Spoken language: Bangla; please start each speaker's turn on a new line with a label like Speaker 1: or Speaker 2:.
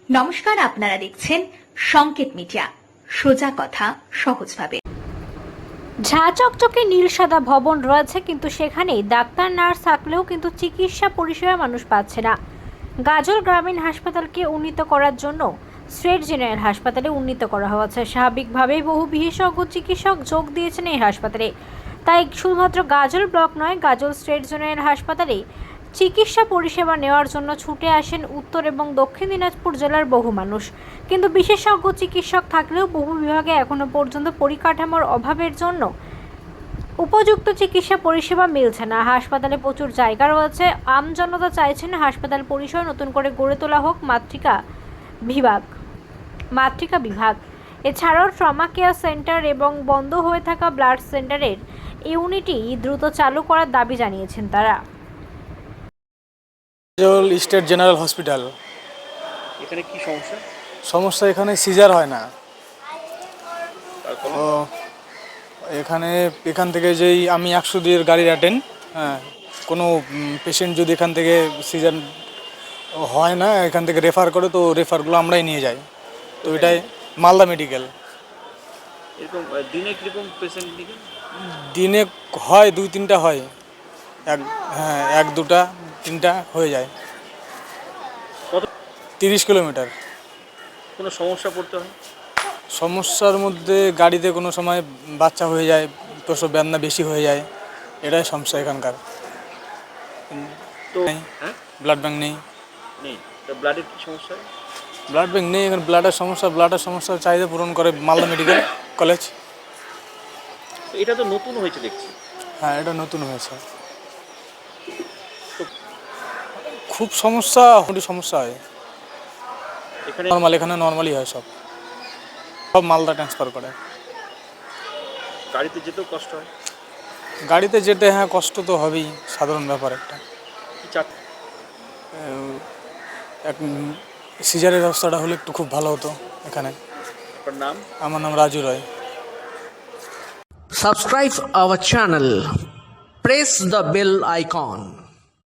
Speaker 1: নমস্কার, আপনারা দেখছেন সংকেত মিডিয়া, সোজা কথা সহজভাবে।
Speaker 2: ঝাঁ চকচকে নীল সাদা ভবন রয়েছে, কিন্তু সেখানে ডাক্তার নার্স থাকলেও কিন্তু চিকিৎসা পরিষেবা মানুষ পাচ্ছে না। গাজল গ্রামীণ হাসপাতালকে উন্নীত করার জন্য স্টেট জেনারেল হাসপাতালে উন্নীত করা হয়েছে। স্বাভাবিকভাবেই বহু বিশেষজ্ঞ চিকিৎসক যোগ দিয়েছেন এই হাসপাতালে। তাই শুধুমাত্র গাজল ব্লক নয়, গাজল স্টেট জেনারেল হাসপাতালে চিকিৎসা পরিষেবা নেওয়ার জন্য ছুটে আসেন উত্তর এবং দক্ষিণ দিনাজপুর জেলার বহু মানুষ। কিন্তু বিশেষজ্ঞ চিকিৎসক থাকলেও বহু বিভাগে এখনও পর্যন্ত পরিকাঠামোর অভাবের জন্য উপযুক্ত চিকিৎসা পরিষেবা মিলছে না। হাসপাতালে প্রচুর জায়গা রয়েছে। আমজনতা চাইছেন হাসপাতাল পরিসর নতুন করে গড়ে তোলা হোক মাতৃকা বিভাগ। এছাড়াও ট্রমা কেয়ার সেন্টার এবং বন্ধ হয়ে থাকা ব্লাড সেন্টারের ইউনিটই দ্রুত চালু করার দাবি জানিয়েছেন তারা।
Speaker 3: গাজল স্টেট জেনারেল হসপিটাল।
Speaker 4: এখানে কি সমস্যা?
Speaker 3: সমস্যা এখানে সিজার হয় না। ও এখান থেকে যেই আমি 102 গাড়ির অ্যাটেন্ড, কোনো পেশেন্ট যদি এখান থেকে সিজার হয় না, এখান থেকে রেফার করে, তো রেফারগুলো আমরাই নিয়ে যাই। তো এটাই মালদা মেডিকেল।
Speaker 4: এরকম দিনে কীরকম পেশেন্ট নিয়ে?
Speaker 3: দিনে হয় 2-3টা হয়, এক দুটা তিনটা হয়ে যায়।
Speaker 4: কত?
Speaker 3: 30 কিলোমিটার।
Speaker 4: কোনো সমস্যা পড়তে হয়?
Speaker 3: সমস্যার মধ্যে গাড়িতে কোনো সময় বাচ্চা হয়ে যায়, প্রসব বেদনা বেশি হয়ে যায়, এটাই সমস্যা এখানকার।
Speaker 4: তো
Speaker 3: ব্লাড ব্যাঙ্ক নেই।
Speaker 4: তো ব্লাডের কী সমস্যা?
Speaker 3: ব্লাড ব্যাঙ্ক নেই এখানে। ব্লাডের সমস্যা চাহিদা পূরণ করে মালদা মেডিকেল কলেজ।
Speaker 4: এটা তো নতুন হয়েছে দেখছি।
Speaker 3: হ্যাঁ, এটা নতুন হয়েছে। খুব সমস্যা হয় এখানে। এখানে নর্মালি হয়, সব মালদা ট্রান্সফার করে।
Speaker 4: গাড়িতে যেতেও কষ্ট হয়?
Speaker 3: গাড়িতে যেতে কষ্ট তো হবেই, সাধারণ ব্যাপার একটা। এক সিজারের ব্যবস্থাটা হলে একটু খুব ভালো হতো এখানে।
Speaker 4: আপনার নাম?
Speaker 3: আমার নাম রাজু রায়।
Speaker 5: Subscribe our channel. Press the bell icon.